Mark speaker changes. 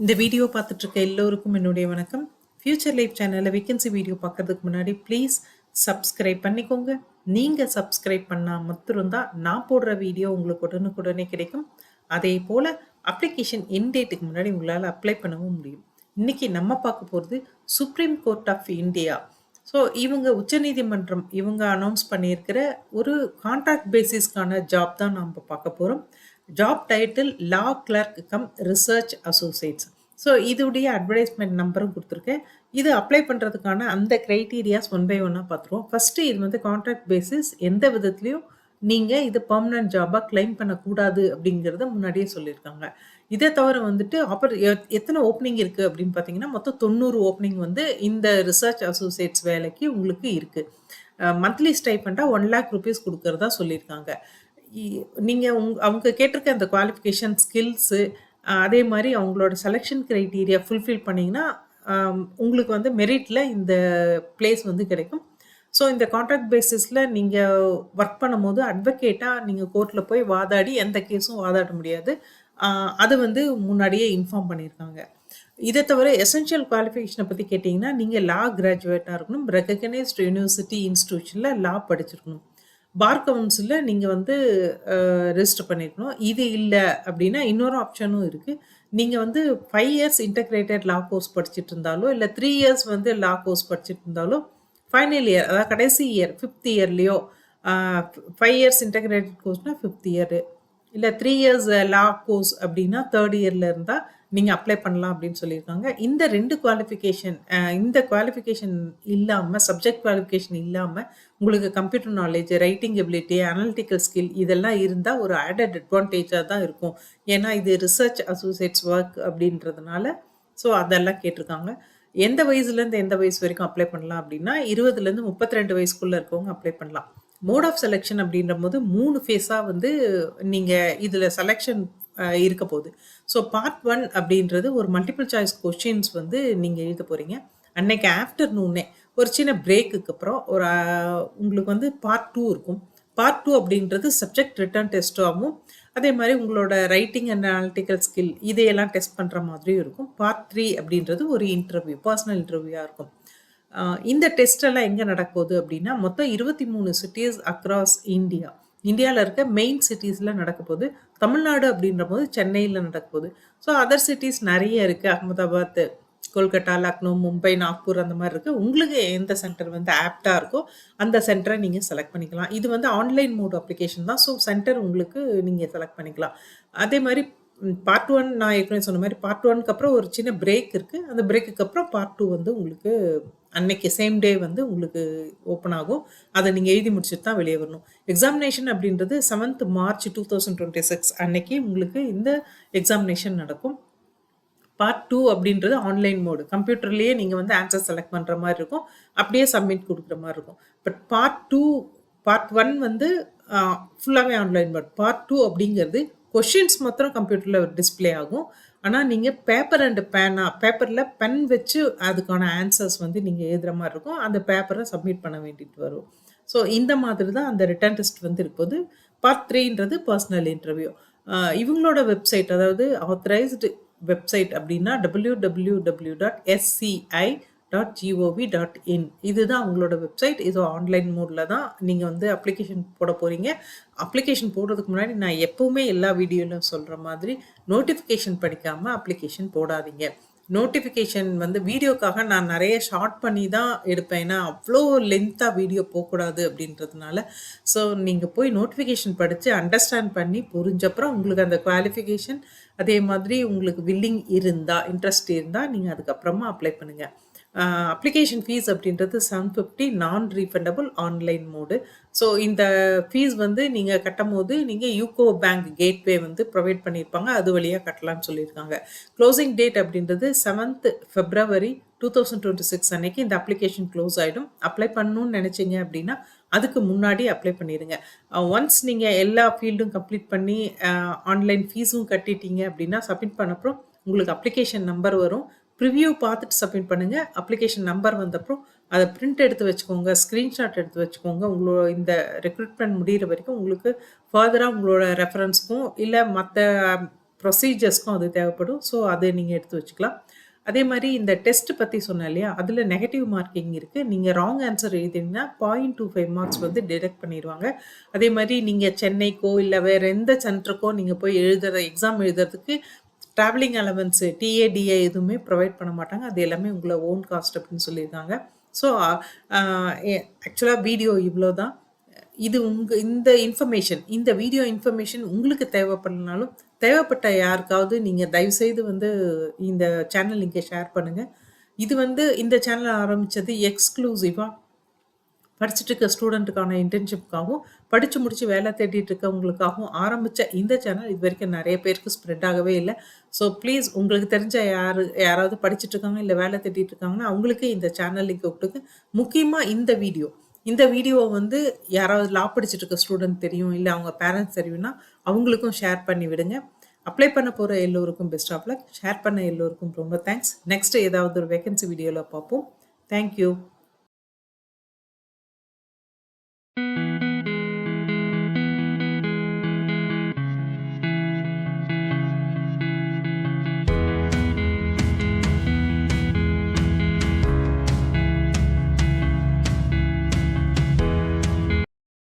Speaker 1: இந்த வீடியோ பார்த்துட்டு இருக்க எல்லோருக்கும் என்னுடைய வணக்கம். ஃபியூச்சர் லைஃப் சேனல்ல வேகன்சி வீடியோ பார்க்கறதுக்கு முன்னாடி ப்ளீஸ் சப்ஸ்கிரைப் பண்ணிக்கோங்க. நீங்க சப்ஸ்கிரைப் பண்ணா மாத்திரம் தான் நான் போடுற வீடியோ உங்களுக்கு உடனுக்குடனே கிடைக்கும். அதே போல அப்ளிகேஷன் எண்ட் டேட்டுக்கு முன்னாடி உங்களால அப்ளை பண்ணவும் முடியும். இன்னைக்கு நம்ம பார்க்க போறது supreme court of India. So இவங்க உச்சநீதிமன்றம் இவங்க அனௌன்ஸ் பண்ணியிருக்கிற ஒரு கான்ட்ராக்ட் பேசிஸ்க்கான ஜாப் தான் நம்ம பார்க்க போறோம். ஜாப் டைட்டில் லா clerk cum research associates. So இதுடைய அட்வர்டைஸ்மெண்ட் நம்பரும் கொடுத்துருக்கேன். இது அப்ளை பண்ணுறதுக்கான அந்த க்ரைட்டீரியாஸ் ஒன் பை ஒன்னாக பார்த்துருவோம். ஃபஸ்ட்டு இது வந்து கான்ட்ராக்ட் பேசிஸ், எந்த விதத்துலையும் நீங்கள் இது பெர்மனன்ட் ஜாபாக கிளைம் பண்ணக்கூடாது அப்படிங்கிறத முன்னாடியே சொல்லியிருக்காங்க. இதை தவிர வந்துட்டு எத்தனை ஓப்பனிங் இருக்குது அப்படின்னு பார்த்தீங்கன்னா மொத்தம் 90 ஓப்பனிங் வந்து இந்த ரிசர்ச் அசோசியேட்ஸ் வேலைக்கு உங்களுக்கு இருக்குது. மந்த்லி ஸ்டைபண்டாக 1 lakh rupees கொடுக்கறதா சொல்லியிருக்காங்க. நீங்கள் அவங்க கேட்டிருக்க அந்த குவாலிஃபிகேஷன் ஸ்கில்ஸு அதே மாதிரி அவங்களோட செலெக்ஷன் க்ரைட்டீரியா ஃபுல்ஃபில் பண்ணிங்கன்னா உங்களுக்கு வந்து மெரிட்டில் இந்த பிளேஸ் வந்து கிடைக்கும். ஸோ இந்த கான்ட்ராக்ட் பேசிஸில் நீங்கள் ஒர்க் பண்ணும்போது அட்வொகேட்டாக நீங்கள் கோர்ட்டில் போய் வாதாடி எந்த கேஸும் வாதாட முடியாது. அது வந்து முன்னாடியே இன்ஃபார்ம் பண்ணியிருக்காங்க. இதை தவிர எசென்ஷியல் குவாலிஃபிகேஷனை பற்றி கேட்டிங்கன்னா நீங்கள் லா கிராஜுவேட்டாக இருக்கணும், ரெகக்னைஸ்டு யூனிவர்சிட்டி இன்ஸ்டிடியூஷனில் லா படிச்சிருக்கணும், பார் கவுன்சிலில் நீங்கள் வந்து ரெஜிஸ்டர் பண்ணியிருக்கணும். இது இல்லை அப்படின்னா இன்னொரு ஆப்ஷனும் இருக்குது. நீங்கள் வந்து 5 years இன்டகிரேட்டட் லா கோர்ஸ் படிச்சுட்டு இருந்தாலோ இல்லை 3 years வந்து லா கோர்ஸ் படிச்சுட்டு இருந்தாலோ ஃபைனல் இயர் அதாவது கடைசி இயர் 5th இயர்லேயோ 5 years இன்டகிரேட்டட் கோர்ஸ்னால் 5th இயரு இல்லை 3 years லா கோர்ஸ் அப்படின்னா 3rd இயரில் இருந்தால் நீங்கள் அப்ளை பண்ணலாம் அப்படின்னு சொல்லியிருக்காங்க. இந்த 2 குவாலிஃபிகேஷன் இந்த குவாலிஃபிகேஷன் இல்லாமல் சப்ஜெக்ட் குவாலிஃபிகேஷன் இல்லாமல் உங்களுக்கு computer knowledge, writing ability, analytical skill இதெல்லாம் இருந்தால் ஒரு ஆடட் அட்வான்டேஜாக தான் இருக்கும். ஏன்னா இது ரிசர்ச் அசோசியேட்ஸ் ஒர்க் அப்படின்றதுனால ஸோ அதெல்லாம் கேட்டிருக்காங்க. எந்த வயசுலேருந்து எந்த வயசு வரைக்கும் அப்ளை பண்ணலாம் அப்படின்னா 20லேருந்து 32 வயசுக்குள்ளே இருக்கவங்க அப்ளை பண்ணலாம். மோட் ஆஃப் செலெக்ஷன் அப்படின்ற போது 3 ஃபேஸாக வந்து நீங்கள் இதில் செலெக்ஷன் இருக்க போகுது. ஸோ பார்ட் 1 அப்படின்றது ஒரு மல்டிபிள் சாய்ஸ் கொஷின்ஸ் வந்து நீங்கள் எழுத போகிறீங்க. அன்னைக்கு ஆஃப்டர்நூனே ஒரு சின்ன பிரேக்குக்கு அப்புறம் ஒரு உங்களுக்கு வந்து பார்ட் 2 இருக்கும். பார்ட் 2 அப்படின்றது சப்ஜெக்ட் ரிட்டன் டெஸ்ட்டாகவும் அதே மாதிரி உங்களோட ரைட்டிங் அண்ட் அனாலிட்டிக்கல் ஸ்கில் இதையெல்லாம் டெஸ்ட் பண்ணுற மாதிரியும் இருக்கும். பார்ட் 3 அப்படின்றது ஒரு இன்டர்வியூ, பர்சனல் இன்டர்வியூவாக இருக்கும். இந்த டெஸ்ட் எல்லாம் எங்கே நடக்குது அப்படின்னா மொத்தம் 23 சிட்டிஸ் அக்ராஸ் இந்தியா. இந்தியாவில் இருக்க மெயின் சிட்டிஸில் நடக்க போகுது. தமிழ்நாடு அப்படின்ற போது சென்னையில் நடக்க போகுது. ஸோ அதர் சிட்டிஸ் நிறைய இருக்குது. அகமதாபாத், கொல்கட்டா, லக்னோ, மும்பை, நாக்பூர் அந்த மாதிரி இருக்குது. உங்களுக்கு எந்த சென்டர் வந்து ஆப்டாக இருக்கோ அந்த சென்டரை நீங்கள் செலக்ட் பண்ணிக்கலாம். இது வந்து ஆன்லைன் மோட் அப்ளிகேஷன் தான். ஸோ சென்டர் உங்களுக்கு நீங்கள் செலக்ட் பண்ணிக்கலாம். அதே மாதிரி பார்ட் 1 நான் ஏற்கனவே சொன்ன மாதிரி பார்ட் 1க்கு அப்புறம் ஒரு சின்ன பிரேக் இருக்குது. அந்த பிரேக்குக்கு அப்புறம் பார்ட் 2 வந்து உங்களுக்கு அன்னைக்கு சேம் டே வந்து உங்களுக்கு ஓப்பன் ஆகும். அதை நீங்கள் எழுதி முடிச்சுட்டு தான் வெளியே வரணும். எக்ஸாமினேஷன் அப்படின்றது 7th March 2026 அன்னைக்கு உங்களுக்கு இந்த எக்ஸாமினேஷன் நடக்கும். பார்ட் 2 அப்படின்றது ஆன்லைன் மோடு, கம்ப்யூட்டர்லேயே நீங்கள் வந்து ஆன்சர் செலக்ட் பண்ணுற மாதிரி இருக்கும், அப்படியே சப்மிட் கொடுக்குற மாதிரி இருக்கும். பட் பார்ட் 1 வந்து ஃபுல்லாகவே ஆன்லைன் மோட். பார்ட் 2 அப்படிங்கிறது கொஷின்ஸ் மாத்திரம் கம்ப்யூட்டரில் டிஸ்பிளே ஆகும். ஆனால் நீங்கள் பேப்பர் அண்ட் பேப்பரில் பென் வச்சு அதுக்கான ஆன்சர்ஸ் வந்து நீங்கள் எழுதுகிற மாதிரி இருக்கும். அந்த பேப்பரை சப்மிட் பண்ண வேண்டிட்டு வரும். ஸோ இந்த மாதிரி தான் அந்த ரிட்டன் டெஸ்ட் வந்து இருப்போது. பார்ட் 3ன்றது பர்சனல் இன்டர்வியூ. இவங்களோட வெப்சைட், அதாவது ஆத்தரைஸ்டு வெப்சைட் அப்படின்னா www.sci.gov.in இதுதான் அவங்களோட வெப்சைட். இது ஆன்லைன் மோடில் தான் நீங்கள் வந்து அப்ளிகேஷன் போட போகிறீங்க. அப்ளிகேஷன் போடுறதுக்கு முன்னாடி நான் எப்போவுமே எல்லா வீடியோலையும் சொல்கிற மாதிரி நோட்டிஃபிகேஷன் படிக்காமல் அப்ளிகேஷன் போடாதீங்க. நோட்டிஃபிகேஷன் வந்து வீடியோக்காக நான் நிறைய ஷார்ட் பண்ணி தான் எடுப்பேன். ஏன்னா அவ்வளோ லென்த்தாக வீடியோ போகக்கூடாது அப்படின்றதுனால. ஸோ நீங்கள் போய் நோட்டிஃபிகேஷன் படித்து அண்டர்ஸ்டாண்ட் பண்ணி புரிஞ்சப்புறம் உங்களுக்கு அந்த குவாலிஃபிகேஷன் அதே மாதிரி உங்களுக்கு வில்லிங் இருந்தால், இன்ட்ரெஸ்ட் இருந்தால் நீங்கள் அதுக்கப்புறமா அப்ளை பண்ணுங்கள். அப்ளிகேஷன் ஃபீஸ் அப்படின்றது 750 நான் ரீஃபண்டபிள் ஆன்லைன் மோடு. ஸோ இந்த ஃபீஸ் வந்து நீங்கள் கட்டும் போது நீங்கள் யூகோ பேங்க் கேட்வே வந்து ப்ரொவைட் பண்ணியிருப்பாங்க, அது வழியாக கட்டலாம்னு சொல்லியிருக்காங்க. க்ளோசிங் டேட் அப்படின்றது 7th February 2026 அன்னைக்கு இந்த அப்ளிகேஷன் க்ளோஸ் ஆகிடும். அப்ளை பண்ணணும்னு நினச்சிங்க அப்படின்னா அதுக்கு முன்னாடி அப்ளை பண்ணிடுங்க. ஒன்ஸ் நீங்கள் எல்லா ஃபீல்டும் கம்ப்ளீட் பண்ணி ஆன்லைன் ஃபீஸும் கட்டிட்டீங்க அப்படின்னா சப்மிட் பண்ணப்புறம் உங்களுக்கு அப்ளிகேஷன் நம்பர் வரும். ப்ரிவ்யூ பார்த்துட்டு சப்மிட் பண்ணுங்கள். அப்ளிகேஷன் நம்பர் வந்தப்புறம் அதை பிரிண்ட் எடுத்து வச்சுக்கோங்க, ஸ்க்ரீன்ஷாட் எடுத்து வச்சுக்கோங்க. உங்களோட இந்த ரெக்ரூட்மெண்ட் முடிகிற வரைக்கும் உங்களுக்கு ஃபர்தராக உங்களோட ரெஃபரன்ஸுக்கும் இல்லை மற்ற ப்ரொசீஜர்ஸ்க்கும் அது தேவைப்படும். ஸோ, அது நீங்க எடுத்து வச்சுக்கலாம். அதே மாரி இந்த டெஸ்ட் பத்தி சொன்னேன் இல்லையா? அதில நெகட்டிவ் மார்க்கிங் இருக்கு. நீங்க ராங் ஆன்ஸர் எழுதினீங்கன்னா 0.25 மார்க்ஸ் வந்து டிடக்ட் பண்ணிருவாங்க. அதே மாரி நீங்க சென்னைக்கோ, இல்ல வேற எந்த சென்டருக்கோ நீங்க போய் எக்ஸாம் எழுதுறதுக்கு டிராவலிங் அலவன்ஸ் டிஏ, டிஏ எதுவுமே ப்ரொவைட் பண்ண மாட்டாங்க. அது எல்லாமே உங்கள ஓன் காஸ்ட் அப்படின்னு சொல்லியிருக்காங்க. ஸோ, அ ஆக்சுவலா வீடியோ இவ்ளோ தான். இது இந்த இந்த வீடியோ இன்ஃபர்மேஷன் உங்களுக்கு தேவைப்படலனாலும், தேவைப்பட்ட யாருக்காவது நீங்க தயவுசெய்து வந்து இந்த சேனல் லிங்க ஷேர் பண்ணுங்க. இது வந்து இந்த சேனல் ஆரம்பிச்சது எக்ஸ்க்ளூசிவா படிச்சுட்டு இருக்க ஸ்டூடெண்ட்டுக்கான இன்டர்ன்ஷிப்காகவும், படிச்சு முடிச்சு வேலை தேடிட்டு இருக்கவங்களுக்காகவும் ஆரம்பிச்ச இந்த சேனல் இதுவரைக்கும் நெறைய பேருக்கு ஸ்ப்ரெட் ஆகவே இல்ல. ஸோ ப்ளீஸ் உங்களுக்கு தெரிஞ்ச யாராவது படிச்சுட்டு இருக்காங்க, இல்ல வேலை தேடிட்டு இருக்காங்கன்னா, அவங்களுக்கு இந்த சேனல் லிங்க் குடுங்க. முக்கியமா இந்த வீடியோவ வந்து யாராவது லா படிச்சுட்டு இருக்க ஸ்டூடெண்ட் தெரியும், இல்ல அவங்க பேரண்ட்ஸ் தெரியும்னா, அவங்களுக்கும் ஷேர் பண்ணி விடுங்க. அப்ளை பண்ண போற எல்லோருக்கும் பெஸ்ட் ஆஃப் லக். ஷேர் பண்ண எல்லோருக்கும் ரொம்ப தேங்க்ஸ். நெக்ஸ்ட் ஏதாவது ஒரு வேக்கன்சி வீடியோல பார்ப்போம். Thank you.